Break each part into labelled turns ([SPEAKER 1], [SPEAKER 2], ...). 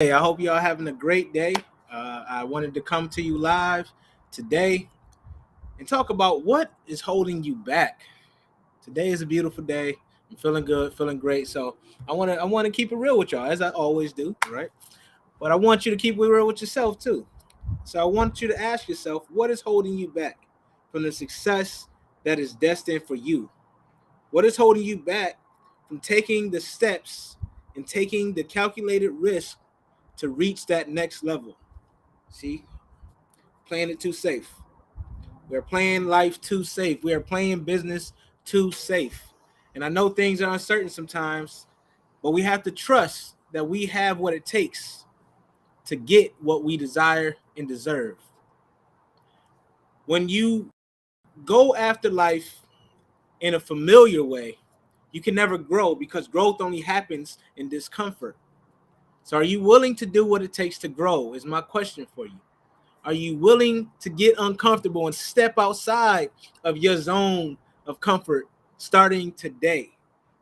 [SPEAKER 1] Hey, I hope y'all having a great day. I wanted to come to you live today and talk about what is holding you back. Today is a beautiful day. I'm feeling good, feeling great. So I want to keep it real with y'all as I always do, right? But I want you to keep it real with yourself too. So I want you to ask yourself what is holding you back from the success that is destined for you. What is holding you back from taking the steps and taking the calculated risk to reach that next level? See, playing it too safe. We're playing life too safe. We are playing business too safe. And I know things are uncertain sometimes, but we have to trust that we have what it takes to get what we desire and deserve. When you go after life in a familiar way, you can never grow because growth only happens in discomfort. So, are you willing to do what it takes to grow? Is my question for you. Are you willing to get uncomfortable and step outside of your zone of comfort starting today?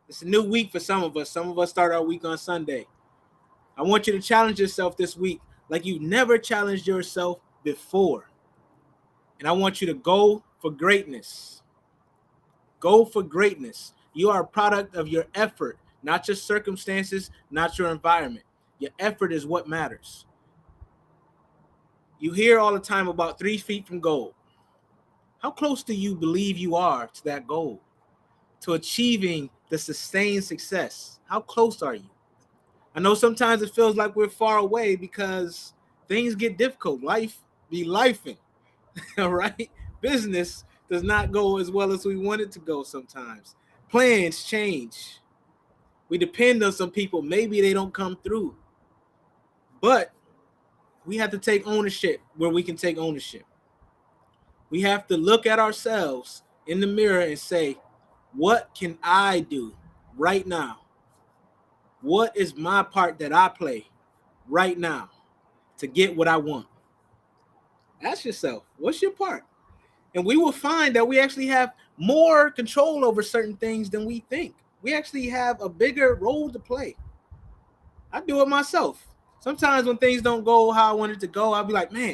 [SPEAKER 1] It's a new week for some of us. Some of us start our week on Sunday. I want you to challenge yourself this week like you've never challenged yourself before. And I want you to go for greatness. Go for greatness. You are a product of your effort, not your circumstances, not your environment. Your effort is what matters. You hear all the time about 3 feet from goal. How close do you believe you are to that goal, to achieving the sustained success? How close are you? I know sometimes it feels like we're far away because things get difficult. Life be lifing, all right? Business does not go as well as we want it to go sometimes. Plans change. We depend on some people. Maybe they don't come through. But we have to take ownership where we can take ownership. We have to look at ourselves in the mirror and say, what can I do right now? What is my part that I play right now to get what I want? Ask yourself, what's your part? And we will find that we actually have more control over certain things than we think. We actually have a bigger role to play. I do it myself. Sometimes when things don't go how I want it to go, I'll be like, man,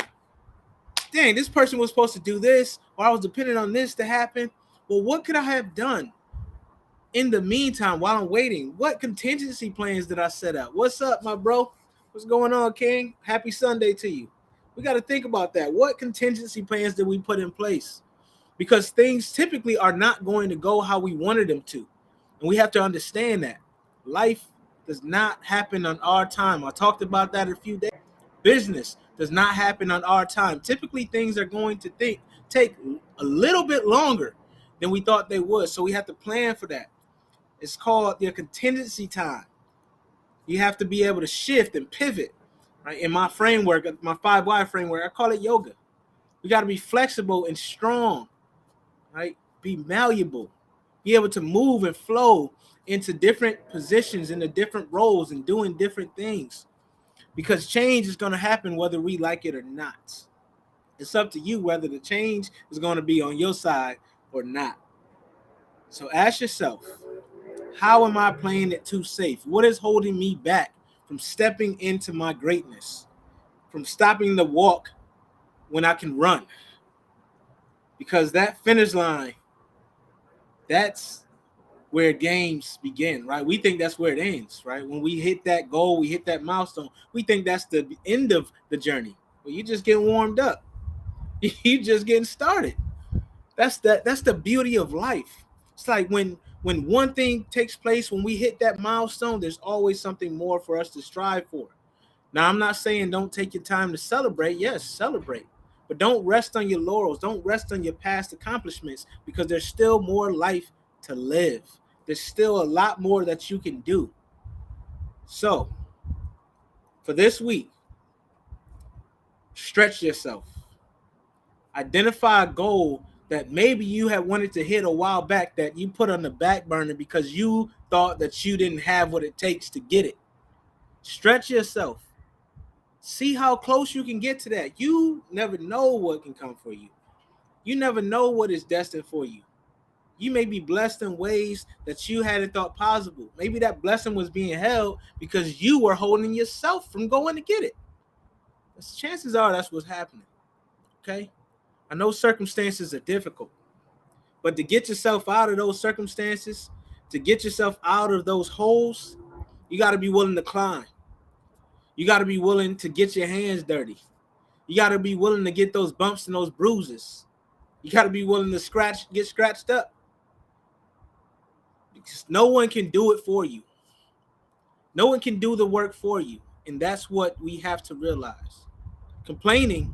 [SPEAKER 1] dang, this person was supposed to do this, or I was dependent on this to happen. Well, what could I have done in the meantime while I'm waiting? What contingency plans did I set up? What's up, my bro? What's going on, King? Happy Sunday to you. We got to think about that. What contingency plans did we put in place? Because things typically are not going to go how we wanted them to. And we have to understand that life does not happen on our time. I talked about that a few days. Business does not happen on our time. Typically, things are going to take a little bit longer than we thought they would. So we have to plan for that. It's called your contingency time. You have to be able to shift and pivot. Right? In my framework, my 5 Y framework, I call it yoga. We got to be flexible and strong, right? Be malleable, be able to move and flow into different positions, into different roles, and doing different things. Because change is going to happen whether we like it or not. It's up to you whether the change is going to be on your side or not. So ask yourself, how am I playing it too safe? What is holding me back from stepping into my greatness, from stopping the walk when I can run? Because that finish line, that's where games begin, right? We think that's where it ends, right? When we hit that goal, we hit that milestone, we think that's the end of the journey. Well, you just getting warmed up. You just getting started. That's the beauty of life. It's like when one thing takes place, when we hit that milestone, there's always something more for us to strive for. Now, I'm not saying don't take your time to celebrate. Yes, celebrate. But don't rest on your laurels. Don't rest on your past accomplishments because there's still more life to live. There's still a lot more that you can do. So, for this week, stretch yourself. Identify a goal that maybe you had wanted to hit a while back that you put on the back burner because you thought that you didn't have what it takes to get it. Stretch yourself. See how close you can get to that. You never know what can come for you. You never know what is destined for you. You may be blessed in ways that you hadn't thought possible. Maybe that blessing was being held because you were holding yourself from going to get it. Chances are that's what's happening. Okay? I know circumstances are difficult, but to get yourself out of those circumstances, to get yourself out of those holes, you got to be willing to climb. You got to be willing to get your hands dirty. You got to be willing to get those bumps and those bruises. You got to be willing to get scratched up. Because no one can do it for you. No one can do the work for you. And that's what we have to realize. Complaining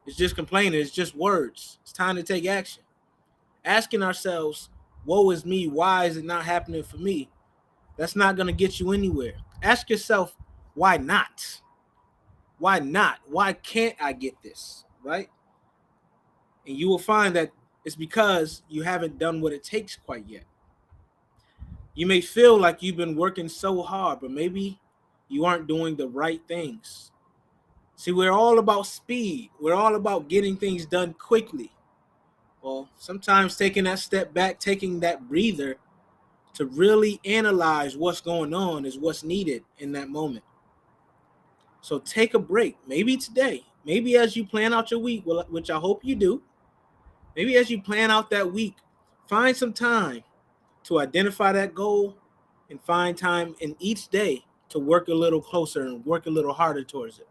[SPEAKER 1] is just complaining. It's just words. It's time to take action. Asking ourselves, woe is me. Why is it not happening for me? That's not going to get you anywhere. Ask yourself, why not? Why not? Why can't I get this? Right? And you will find that it's because you haven't done what it takes quite yet. You may feel like you've been working so hard, but maybe you aren't doing the right things. See, we're all about speed. We're all about getting things done quickly. Well, sometimes taking that step back, taking that breather to really analyze what's going on is what's needed in that moment. So take a break, maybe today, maybe as you plan out your week, which I hope you do. Maybe as you plan out that week, find some time to identify that goal and find time in each day to work a little closer and work a little harder towards it.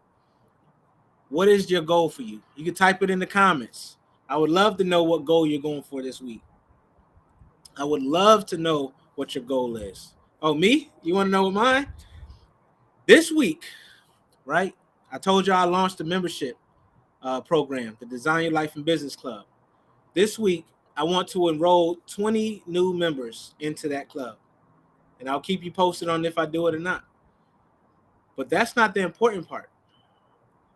[SPEAKER 1] What is your goal for you? You can type it in the comments. I would love to know what goal you're going for this week. I would love to know what your goal is. Oh, me? You want to know what mine? This week, right? I told you I launched a membership program, the Design Your Life and Business Club. This week, I want to enroll 20 new members into that club. And I'll keep you posted on if I do it or not. But that's not the important part.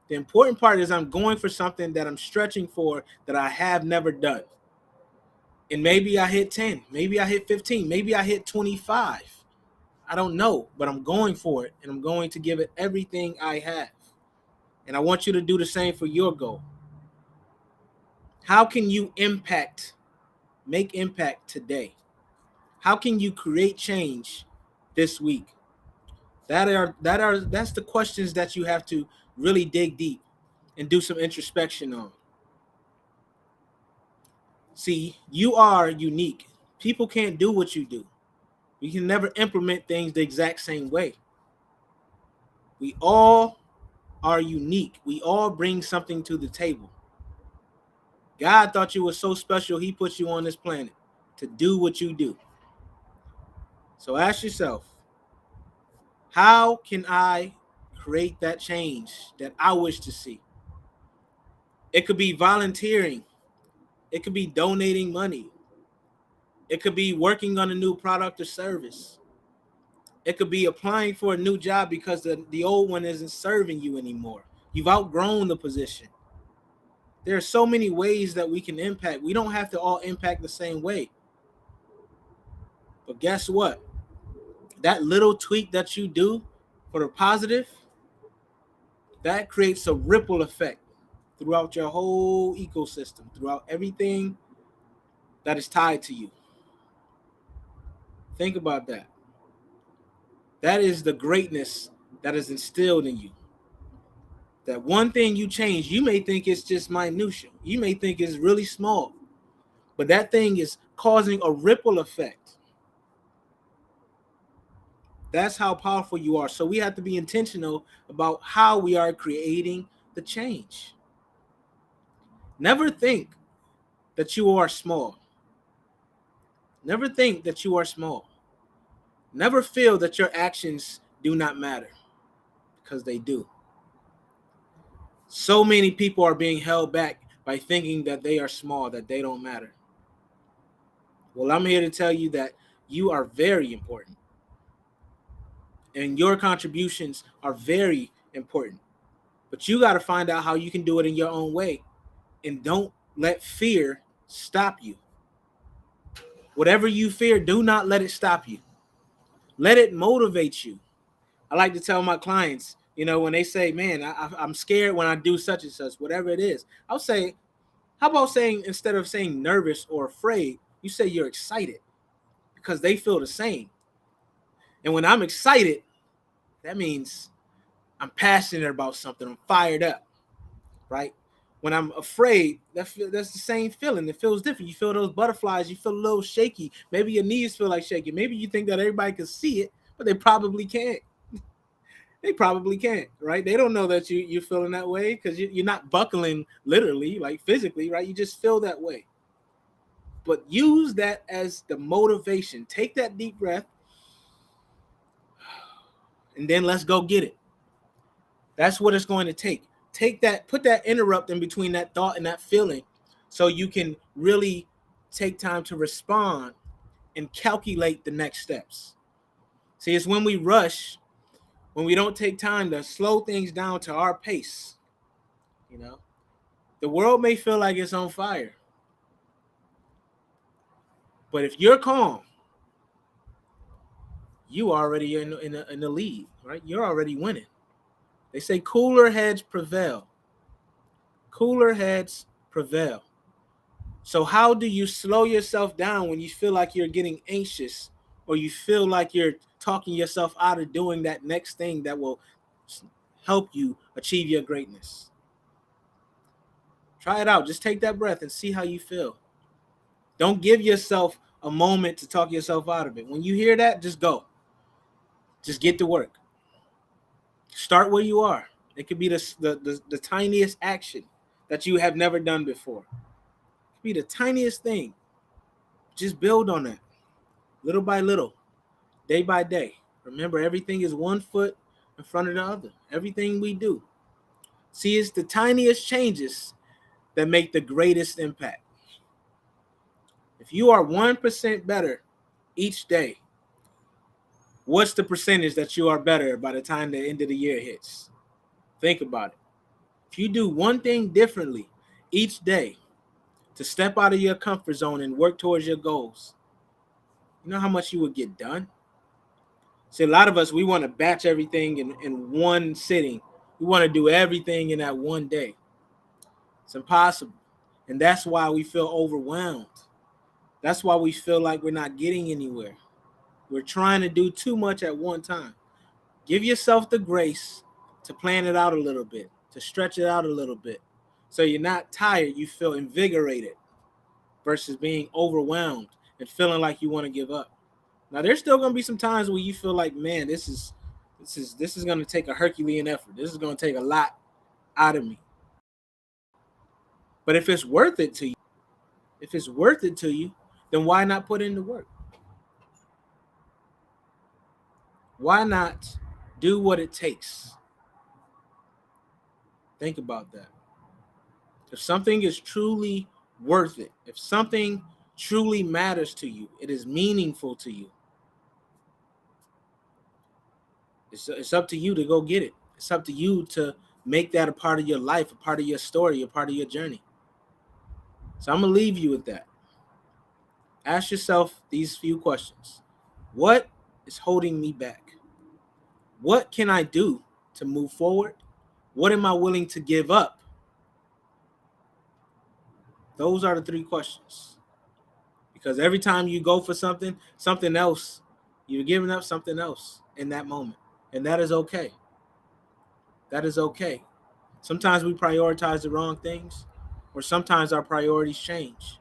[SPEAKER 1] The important part is I'm going for something that I'm stretching for that I have never done. And maybe I hit 10, maybe I hit 15, maybe I hit 25. I don't know, but I'm going for it, and I'm going to give it everything I have. And I want you to do the same for your goal. How can you make impact today? How can you create change this week? That's the questions that you have to really dig deep and do some introspection on. See, you are unique. People can't do what you do. We can never implement things the exact same way. We all are unique. We all bring something to the table. God thought you were so special, he put you on this planet to do what you do. So ask yourself, how can I create that change that I wish to see? It could be volunteering. It could be donating money. It could be working on a new product or service. It could be applying for a new job because the old one isn't serving you anymore. You've outgrown the position. There are so many ways that we can impact. We don't have to all impact the same way. But guess what? That little tweak that you do for the positive, that creates a ripple effect throughout your whole ecosystem, throughout everything that is tied to you. Think about that. That is the greatness that is instilled in you. That one thing you change, you may think it's just minutia. You may think it's really small. But that thing is causing a ripple effect. That's how powerful you are. So we have to be intentional about how we are creating the change. Never think that you are small. Never think that you are small. Never feel that your actions do not matter, because they do. So many people are being held back by thinking that they are small, that they don't matter. Well, I'm here to tell you that you are very important. And your contributions are very important. But you got to find out how you can do it in your own way. And don't let fear stop you. Whatever you fear, do not let it stop you. Let it motivate you. I like to tell my clients, when they say, man, I'm scared when I do such and such, whatever it is, I'll say, how about saying, instead of saying nervous or afraid, You say you're excited because they feel the same. And when I'm excited, that means I'm passionate about something. I'm fired up, right? When I'm afraid, that's the same feeling. It feels different. You feel those butterflies. You feel a little shaky. Maybe your knees feel like shaking. Maybe you think that everybody can see it, but they probably can't. They probably can't, right? They don't know that you're feeling that way because you're not buckling literally, like physically, right? You just feel that way. But use that as the motivation. Take that deep breath, and then let's go get it. That's what it's going to take. Take that, put that interrupt in between that thought and that feeling so you can really take time to respond and calculate the next steps. See, it's when we rush, when we don't take time to slow things down to our pace. You know, the world may feel like it's on fire, but if you're calm, you already in the lead, right? You're already winning. They say cooler heads prevail. Cooler heads prevail. So how do you slow yourself down when you feel like you're getting anxious or you feel like you're talking yourself out of doing that next thing that will help you achieve your greatness? Try it out. Just take that breath and see how you feel. Don't give yourself a moment to talk yourself out of it. When you hear that, just go. Just get to work. Start where you are. It could be the tiniest action that you have never done before. It could be the tiniest thing. Just build on that. Little by little. Day by day. Remember, everything is one foot in front of the other. Everything we do. See, it's the tiniest changes that make the greatest impact. If you are 1% better each day, what's the percentage that you are better by the time the end of the year hits? Think about it. If you do one thing differently each day to step out of your comfort zone and work towards your goals, you know how much you would get done? See, a lot of us, we want to batch everything in one sitting. We want to do everything in that one day. It's impossible. And that's why we feel overwhelmed. That's why we feel like we're not getting anywhere. We're trying to do too much at one time. Give yourself the grace to plan it out a little bit, to stretch it out a little bit. So you're not tired, you feel invigorated versus being overwhelmed and feeling like you want to give up. Now, there's still going to be some times where you feel like, man, this is going to take a Herculean effort. This is going to take a lot out of me. But if it's worth it to you, then why not put in the work? Why not do what it takes? Think about that. If something is truly worth it, if something truly matters to you, it is meaningful to you, it's up to you to go get it. It's up to you to make that a part of your life, a part of your story, a part of your journey. So I'm going to leave you with that. Ask yourself these few questions. What is holding me back? What can I do to move forward? What am I willing to give up? Those are the three questions. Because every time you go for something else, you're giving up something else in that moment. And that is okay. That is okay. Sometimes we prioritize the wrong things, or sometimes our priorities change.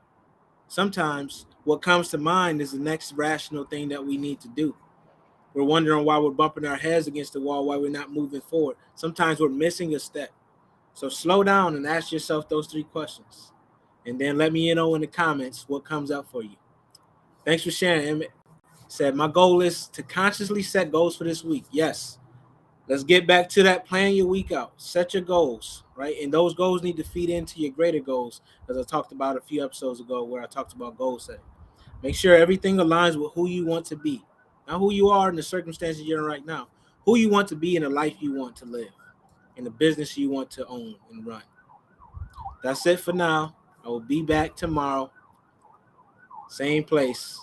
[SPEAKER 1] Sometimes what comes to mind is the next rational thing that we need to do. We're wondering why we're bumping our heads against the wall, why we're not moving forward. Sometimes we're missing a step. So slow down and ask yourself those three questions. And then let me know in the comments what comes up for you. Thanks for sharing, Emmett. Said, my goal is to consciously set goals for this week. Yes. Let's get back to that. Plan your week out. Set your goals, right? And those goals need to feed into your greater goals, as I talked about a few episodes ago where I talked about goal setting. Make sure everything aligns with who you want to be. Not who you are in the circumstances you're in right now. Who you want to be in the life you want to live. In the business you want to own and run. That's it for now. I will be back tomorrow. Same place.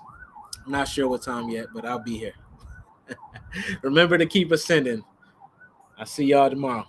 [SPEAKER 1] I'm not sure what time yet, but I'll be here. Remember to keep ascending. I'll see y'all tomorrow.